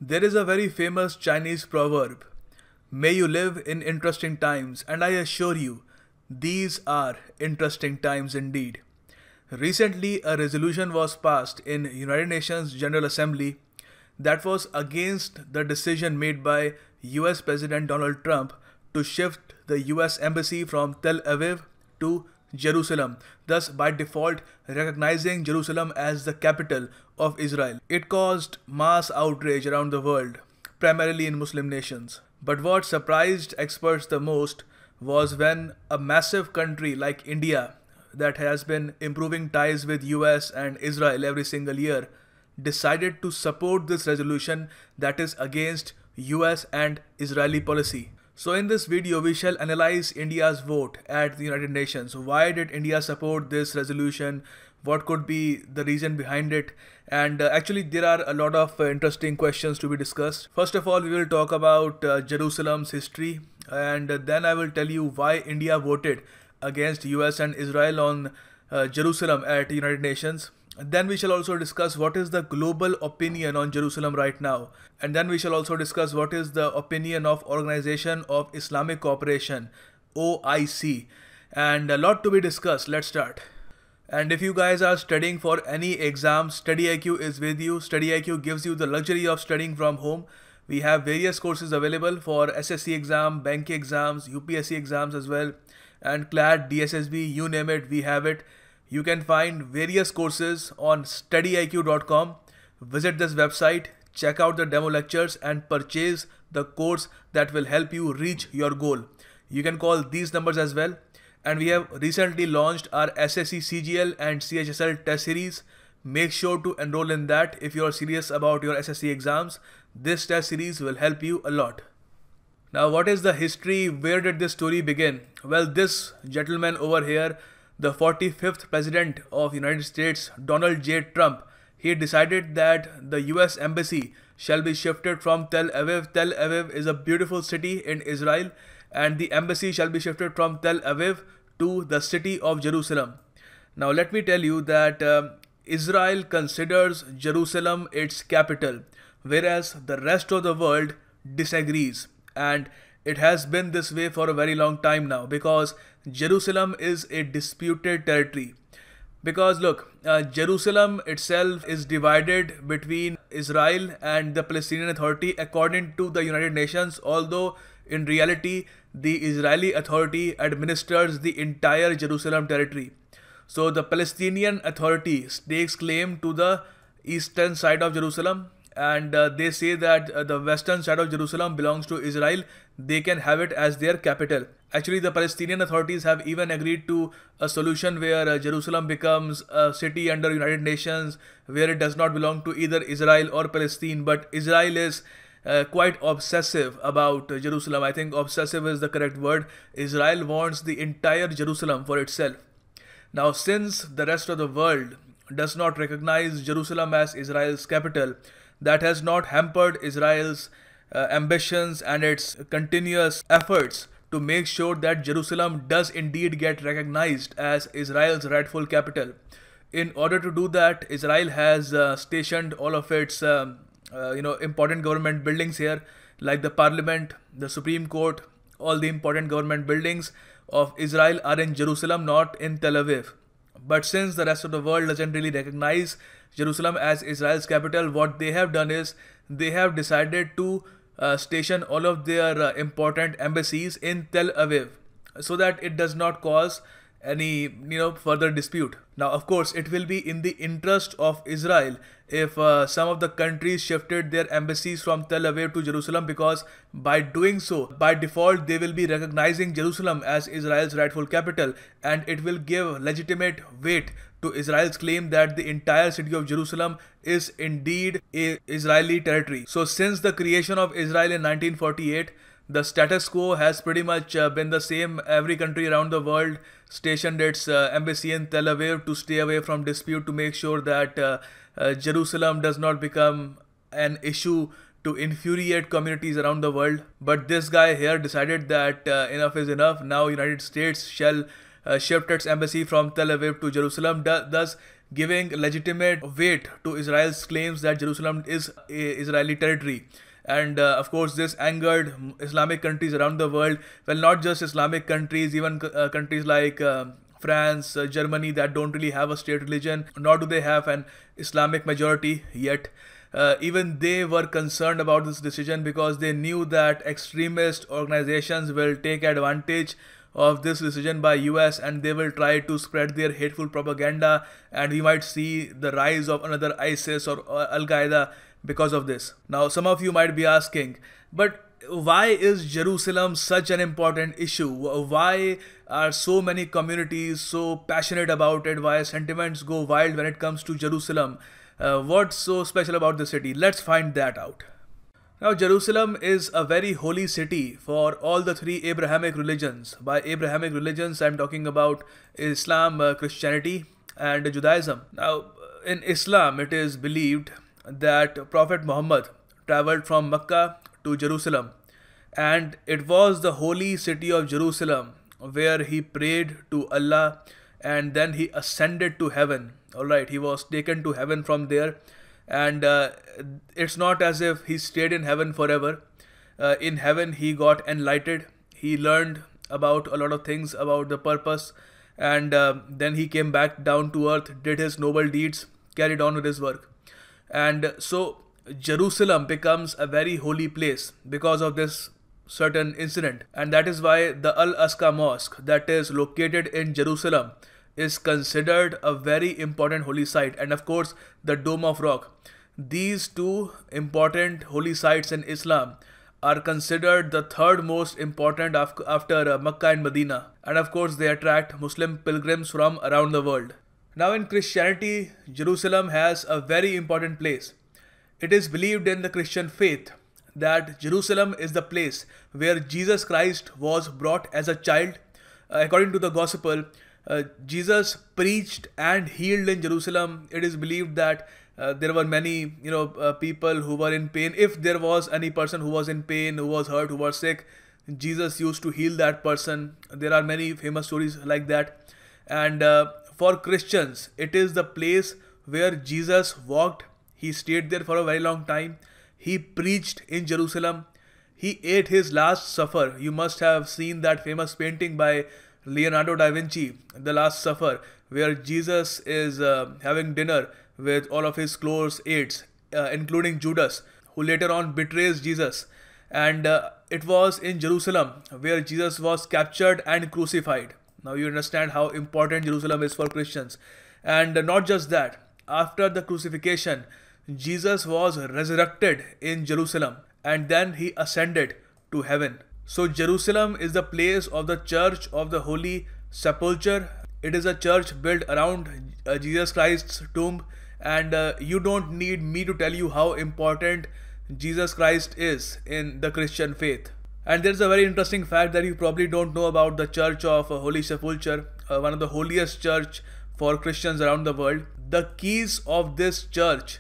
There is a very famous Chinese proverb, "May you live in interesting times," and I assure you, these are interesting times indeed. Recently, a resolution was passed in United Nations General Assembly that was against the decision made by US President Donald Trump to shift the US Embassy from Tel Aviv to Jerusalem, thus by default recognizing Jerusalem as the capital of Israel. It caused mass outrage around the world, primarily in Muslim nations. But what surprised experts the most was when a massive country like India, that has been improving ties with US and Israel every single year, decided to support this resolution that is against US and Israeli policy. So in this video, we shall analyze India's vote at the United Nations. Why did India support this resolution? What could be the reason behind it? And actually, there are a lot of interesting questions to be discussed. First of all, we will talk about Jerusalem's history, and then I will tell you why India voted against US and Israel on Jerusalem at the United Nations. Then we shall also discuss what is the global opinion on Jerusalem right now. And then we shall also discuss what is the opinion of Organization of Islamic Cooperation, OIC. And a lot to be discussed. Let's start. And if you guys are studying for any exam, StudyIQ is with you. StudyIQ gives you the luxury of studying from home. We have various courses available for SSC exam, bank exams, UPSC exams as well. And CLAT, DSSB, you name it, we have it. You can find various courses on StudyIQ.com. Visit this website, check out the demo lectures and purchase the course that will help you reach your goal. You can call these numbers as well. And we have recently launched our SSC CGL and CHSL test series. Make sure to enroll in that if you are serious about your SSC exams. This test series will help you a lot. Now, what is the history? Where did this story begin? Well, this gentleman over here, the 45th President of the United States, Donald J. Trump, he decided that the US Embassy shall be shifted from Tel Aviv. Tel Aviv is a beautiful city in Israel, and the embassy shall be shifted from Tel Aviv to the city of Jerusalem. Now, let me tell you that Israel considers Jerusalem its capital, whereas the rest of the world disagrees. And it has been this way for a very long time now, because Jerusalem is a disputed territory. Because look, Jerusalem itself is divided between Israel and the Palestinian Authority according to the United Nations, although in reality the Israeli Authority administers the entire Jerusalem territory. So the Palestinian Authority stakes claim to the eastern side of Jerusalem, and they say that the western side of Jerusalem belongs to Israel. They can have it as their capital. Actually, the Palestinian authorities have even agreed to a solution where Jerusalem becomes a city under United Nations, where it does not belong to either Israel or Palestine. But Israel is quite obsessive about Jerusalem. I think obsessive is the correct word. Israel wants the entire Jerusalem for itself. Now, since the rest of the world does not recognize Jerusalem as Israel's capital, that has not hampered Israel's ambitions and its continuous efforts to make sure that Jerusalem does indeed get recognized as Israel's rightful capital. In order to do that, Israel has stationed all of its important government buildings here, like the Parliament, the Supreme Court. All the important government buildings of Israel are in Jerusalem, not in Tel Aviv. But since the rest of the world doesn't really recognize Jerusalem as Israel's capital, what they have done is they have decided to station all of their important embassies in Tel Aviv, so that it does not cause any further dispute. Now, of course, it will be in the interest of Israel if some of the countries shifted their embassies from Tel Aviv to Jerusalem, because by doing so, by default, they will be recognizing Jerusalem as Israel's rightful capital, and it will give legitimate weight to Israel's claim that the entire city of Jerusalem is indeed a Israeli territory. So since the creation of Israel in 1948, the status quo has pretty much been the same. Every country around the world stationed its embassy in Tel Aviv to stay away from dispute, to make sure that Jerusalem does not become an issue to infuriate communities around the world. But this guy here decided that enough is enough. Now United States shall shift its embassy from Tel Aviv to Jerusalem, thus giving legitimate weight to Israel's claims that Jerusalem is Israeli territory. And of course, this angered Islamic countries around the world. Well, not just Islamic countries, even countries like France, Germany, that don't really have a state religion, nor do they have an Islamic majority yet. Even they were concerned about this decision because they knew that extremist organizations will take advantage of this decision by US, and they will try to spread their hateful propaganda, and we might see the rise of another ISIS or Al-Qaeda because of this. Now, some of you might be asking, but why is Jerusalem such an important issue? Why are so many communities so passionate about it? Why sentiments go wild when it comes to Jerusalem? What's so special about the city? Let's find that out. Now, Jerusalem is a very holy city for all the three Abrahamic religions. By Abrahamic religions, I'm talking about Islam, Christianity, and Judaism. Now, in Islam, it is believed that Prophet Muhammad traveled from Mecca to Jerusalem, and it was the holy city of Jerusalem where he prayed to Allah, and then he ascended to heaven. Alright, he was taken to heaven from there, and it's not as if he stayed in heaven forever. In heaven, he got enlightened, he learned about a lot of things about the purpose, and then he came back down to earth, did his noble deeds, carried on with his work. And so Jerusalem becomes a very holy place because of this certain incident, and that is why the Al-Aqsa Mosque, that is located in Jerusalem, is considered a very important holy site. And of course, the Dome of Rock. These two important holy sites in Islam are considered the third most important after Mecca and Medina, and of course they attract Muslim pilgrims from around the world. Now, in Christianity, Jerusalem has a very important place. It is believed in the Christian faith that Jerusalem is the place where Jesus Christ was brought as a child. According to the Gospel, Jesus preached and healed in Jerusalem. It is believed that there were many, people who were in pain. If there was any person who was in pain, who was hurt, who was sick, Jesus used to heal that person. There are many famous stories like that. And for Christians, it is the place where Jesus walked. He stayed there for a very long time. He preached in Jerusalem. He ate his last supper. You must have seen that famous painting by Leonardo da Vinci, The Last Supper, where Jesus is having dinner with all of his close aides, including Judas, who later on betrays Jesus. And it was in Jerusalem where Jesus was captured and crucified. Now you understand how important Jerusalem is for Christians. And not just that, after the crucifixion, Jesus was resurrected in Jerusalem, and then he ascended to heaven. So Jerusalem is the place of the Church of the Holy Sepulchre. It is a church built around Jesus Christ's tomb, and you don't need me to tell you how important Jesus Christ is in the Christian faith. And there's a very interesting fact that you probably don't know about the Church of Holy Sepulchre, one of the holiest church for Christians around the world. The keys of this church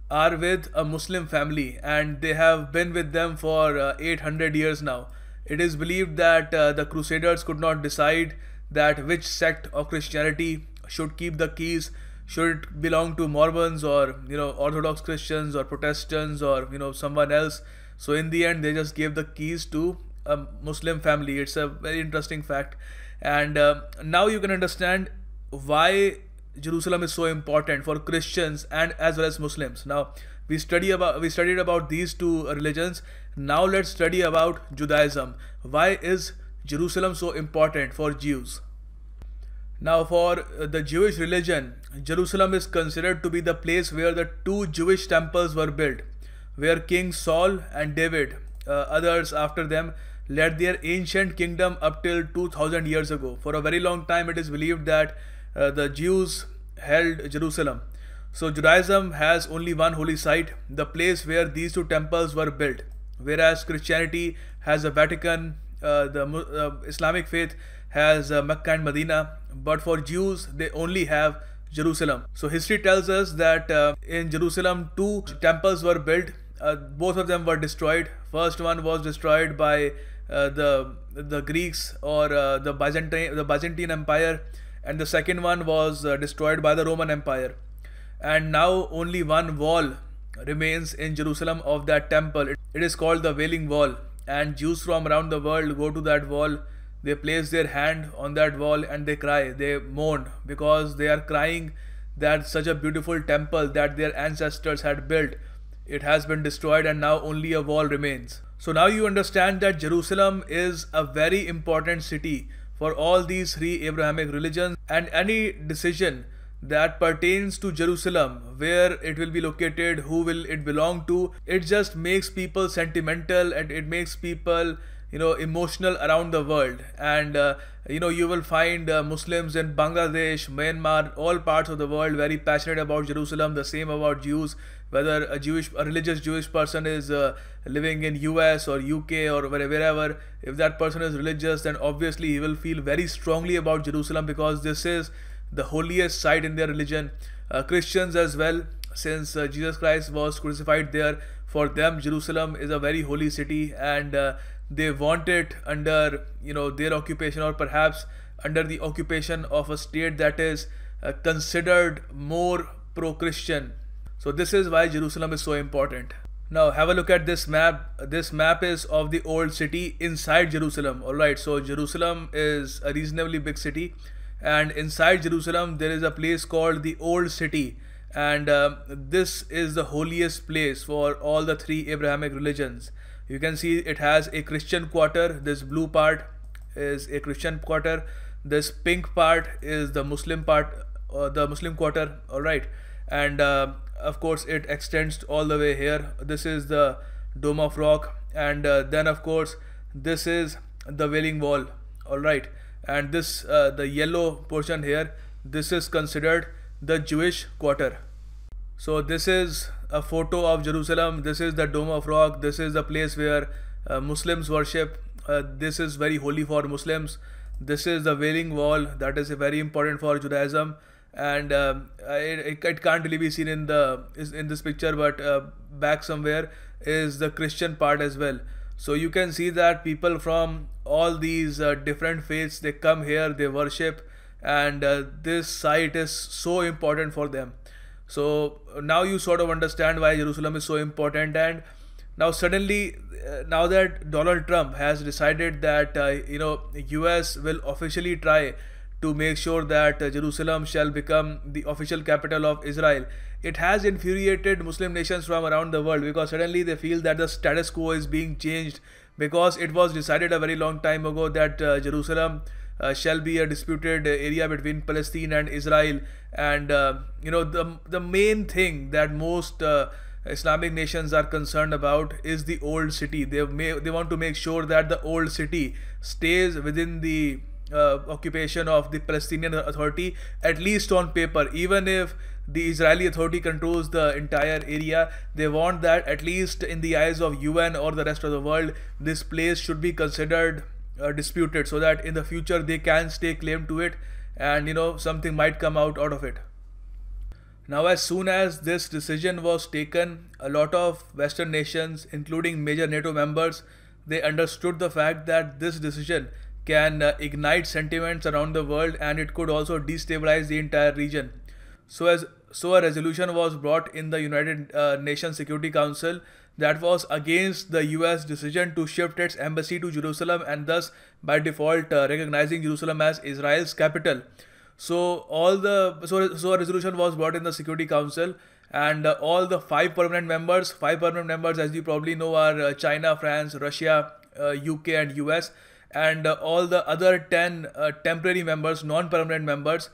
are with a Muslim family, and they have been with them for 800 years now. It is believed that the Crusaders could not decide that which sect of Christianity should keep the keys. Should it belong to Mormons or Orthodox Christians or Protestants or someone else? So in the end, they just gave the keys to a Muslim family. It's a very interesting fact. And now you can understand why Jerusalem is so important for Christians and as well as Muslims. Now we studied about these two religions. Now let's study about Judaism. Why is Jerusalem so important for Jews? Now, for the Jewish religion, Jerusalem is considered to be the place where the two Jewish temples were built, where King Saul and David, others after them, led their ancient kingdom up till 2000 years ago. For a very long time, it is believed that the Jews held Jerusalem. So Judaism has only one holy site, the place where these two temples were built, whereas Christianity has a Vatican, the Islamic faith has Mecca and Medina, but for Jews they only have Jerusalem. So history tells us that in Jerusalem two temples were built. Both of them were destroyed. First one was destroyed by the Greeks or the Byzantine Empire, and the second one was destroyed by the Roman Empire. And now only one wall remains in Jerusalem of that temple. It is called the Wailing Wall, and Jews from around the world go to that wall. They place their hand on that wall and they cry, they mourn, because they are crying that such a beautiful temple that their ancestors had built, it has been destroyed and now only a wall remains. So now you understand that Jerusalem is a very important city for all these three Abrahamic religions, and any decision that pertains to Jerusalem, where it will be located, who will it belong to, it just makes people sentimental and it makes people emotional around the world. And you will find Muslims in Bangladesh, Myanmar, all parts of the world very passionate about Jerusalem. The same about Jews, whether a religious Jewish person is living in US or UK or wherever, if that person is religious, then obviously he will feel very strongly about Jerusalem, because this is the holiest site in their religion. Christians as well, since Jesus Christ was crucified there, for them Jerusalem is a very holy city, and they want it under their occupation, or perhaps under the occupation of a state that is considered more pro-Christian. So this is why Jerusalem is so important. Now have a look at this map. This map is of the old city inside Jerusalem. Alright, so Jerusalem is a reasonably big city, and inside Jerusalem there is a place called the Old City, and this is the holiest place for all the three Abrahamic religions. You can see it has a Christian quarter. This blue part is a Christian quarter. This pink part is the Muslim part, the Muslim quarter. Alright, and of course it extends all the way here. This is the Dome of Rock, and then of course this is the Wailing Wall. Alright, and this the yellow portion here, this is considered the Jewish quarter. So this is a photo of Jerusalem. This is the Dome of Rock. This is the place where Muslims worship. This is very holy for Muslims. This is the Wailing Wall, that is very important for Judaism, and it can't really be seen in this picture, but back somewhere is the Christian part as well. So you can see that people from all these different faiths, they come here, they worship, and this site is so important for them. So now you sort of understand why Jerusalem is so important. And now suddenly, now that Donald Trump has decided that US will officially try to make sure that Jerusalem shall become the official capital of Israel, it has infuriated Muslim nations from around the world, because suddenly they feel that the status quo is being changed, because it was decided a very long time ago that Jerusalem shall be a disputed area between Palestine and Israel. And the main thing that most Islamic nations are concerned about is the old city. They want to make sure that the old city stays within the occupation of the Palestinian Authority, at least on paper. Even if the Israeli Authority controls the entire area, they want that at least in the eyes of UN or the rest of the world, this place should be considered disputed, so that in the future they can stake claim to it, and something might come out of it. Now as soon as this decision was taken, a lot of Western nations, including major NATO members, they understood the fact that this decision can ignite sentiments around the world, and it could also destabilize the entire region. So a resolution was brought in the United Nations Security Council that was against the US decision to shift its embassy to Jerusalem, and thus by default recognizing Jerusalem as Israel's capital. So a resolution was brought in the Security Council, and all the five permanent members, as you probably know, are China, France, Russia, UK and US, and all the other 10 temporary members, non-permanent members,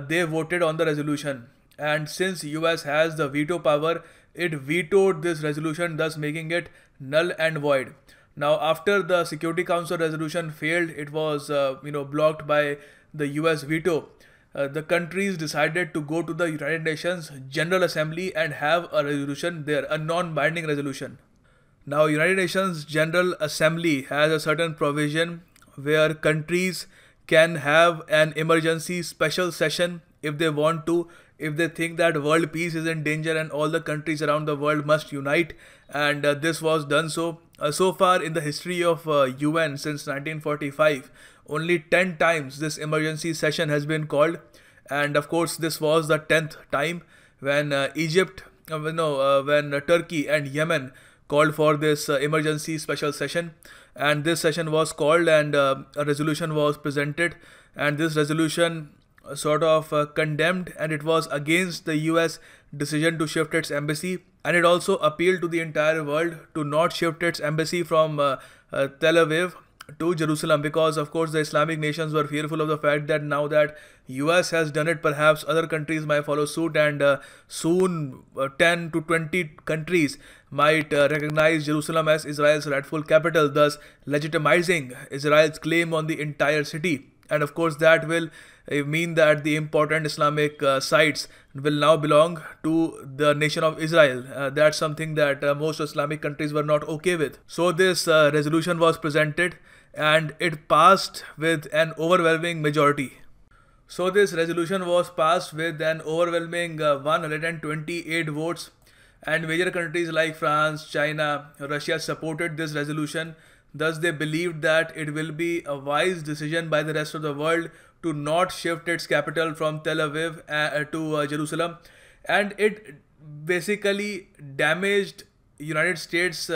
they voted on the resolution. And since US has the veto power, it vetoed this resolution, thus making it null and void. Now after the Security Council resolution failed, it was blocked by the US veto. The countries decided to go to the United Nations General Assembly and have a resolution there, a non-binding resolution. Now United Nations General Assembly has a certain provision where countries can have an emergency special session if they want to, if they think that world peace is in danger and all the countries around the world must unite, and this was done so. So far in the history of UN since 1945, only 10 times this emergency session has been called, and of course this was the 10th time when when Turkey and Yemen called for this emergency special session, and this session was called, and a resolution was presented, and this resolution sort of condemned, and it was against the US decision to shift its embassy, and it also appealed to the entire world to not shift its embassy from Tel Aviv to Jerusalem, because of course the Islamic nations were fearful of the fact that now that US has done it, perhaps other countries might follow suit, and soon 10 to 20 countries might recognize Jerusalem as Israel's rightful capital, thus legitimizing Israel's claim on the entire city. And of course that will mean that the important Islamic sites will now belong to the nation of Israel. That's something that most Islamic countries were not okay with. So this resolution was presented, and it passed with an overwhelming majority. So this resolution was passed with an overwhelming 128 votes, and major countries like France, China, Russia supported this resolution. Thus they believed that it will be a wise decision by the rest of the world to not shift its capital from Tel Aviv to Jerusalem, and it basically damaged United States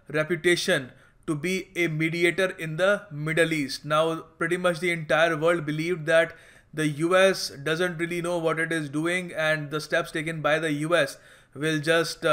reputation to be a mediator in the Middle East. Now pretty much the entire world believed that the US doesn't really know what it is doing, and the steps taken by the US will just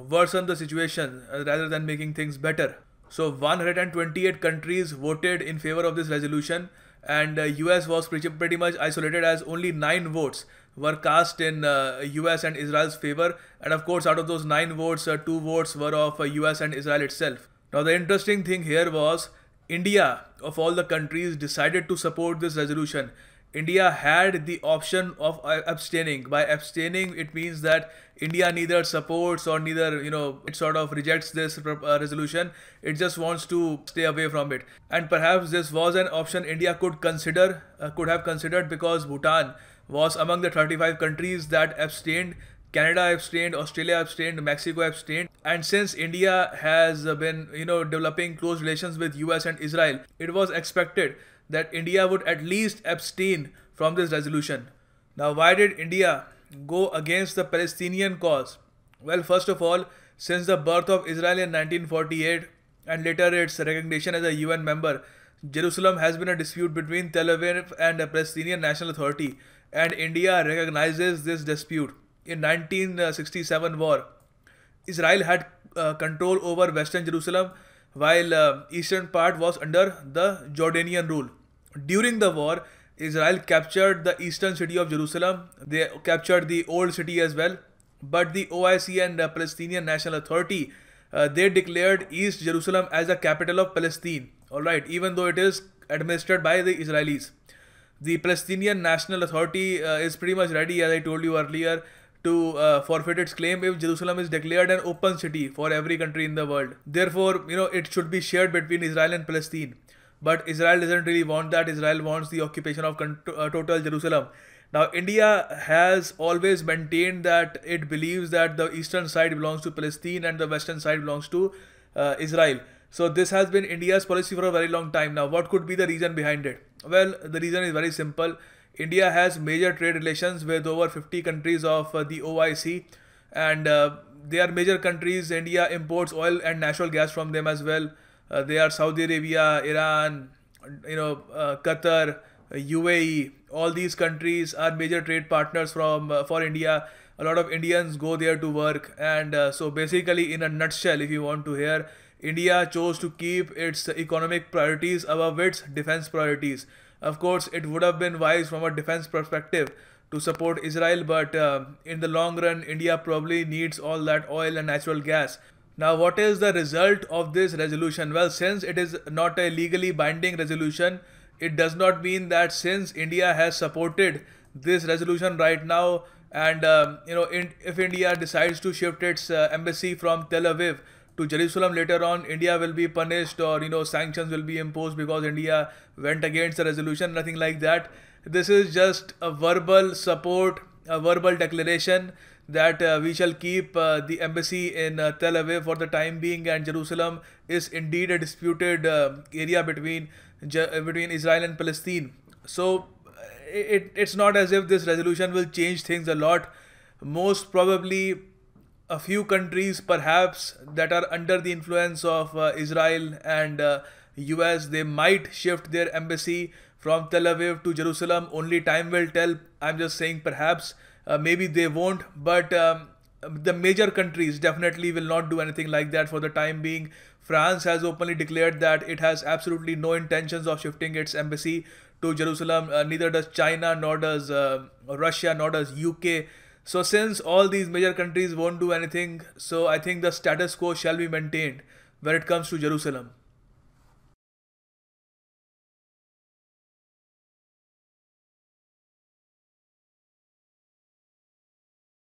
worsen the situation rather than making things better. So 128 countries voted in favor of this resolution, and US was pretty much isolated, as only 9 votes were cast in US and Israel's favor, and of course out of those 9 votes, 2 votes were of US and Israel itself. Now the interesting thing here was India, of all the countries, decided to support this resolution. India had the option of abstaining. By abstaining, it means that India neither supports or neither, it sort of rejects this resolution. It just wants to stay away from it. And perhaps this was an option India could have considered, because Bhutan was among the 35 countries that abstained. Canada abstained, Australia abstained, Mexico abstained. And since India has been, developing close relations with US and Israel, it was expected that India would at least abstain from this resolution. Now, why did India go against the Palestinian cause? Well, first of all, since the birth of Israel in 1948 and later its recognition as a UN member, Jerusalem has been a dispute between Tel Aviv and the Palestinian National Authority, and India recognizes this dispute. In 1967 war, Israel had control over Western Jerusalem, while eastern part was under the Jordanian rule. During the war, Israel captured the eastern city of Jerusalem. They captured the old city as well. But the OIC and the Palestinian National Authority, they declared East Jerusalem as the capital of Palestine. Alright, even though it is administered by the Israelis. The Palestinian National Authority is pretty much ready, as I told you earlier, to forfeit its claim if Jerusalem is declared an open city for every country in the world. Therefore, it should be shared between Israel and Palestine. But Israel doesn't really want that. Israel wants the occupation of total Jerusalem. Now, India has always maintained that it believes that the eastern side belongs to Palestine and the western side belongs to Israel. So this has been India's policy for a very long time. Now, what could be the reason behind it? Well, the reason is very simple. India has major trade relations with over 50 countries of the OIC, and they are major countries. India imports oil and natural gas from them as well. They are Saudi Arabia, Iran, Qatar, UAE. All these countries are major trade partners for India. A lot of Indians go there to work, and so basically, in a nutshell, if you want to hear, India chose to keep its economic priorities above its defense priorities. Of course, it would have been wise from a defense perspective to support Israel, but in the long run, India probably needs all that oil and natural gas. Now, what is the result of this resolution? Well, since it is not a legally binding resolution, it does not mean that since India has supported this resolution right now, and if India decides to shift its embassy from Tel Aviv to Jerusalem later on, India will be punished, or sanctions will be imposed because India went against the resolution. Nothing like that. This is just a verbal support, a verbal declaration that we shall keep the embassy in Tel Aviv for the time being, and Jerusalem is indeed a disputed area between Israel and Palestine. So it's not as if this resolution will change things a lot. Most probably a few countries perhaps that are under the influence of Israel and US, they might shift their embassy from Tel Aviv to Jerusalem. Only time will tell. I'm just saying perhaps. Maybe they won't, but the major countries definitely will not do anything like that for the time being. France has openly declared that it has absolutely no intentions of shifting its embassy to Jerusalem. Neither does China, nor does Russia, nor does UK. So since all these major countries won't do anything, so I think the status quo shall be maintained when it comes to Jerusalem.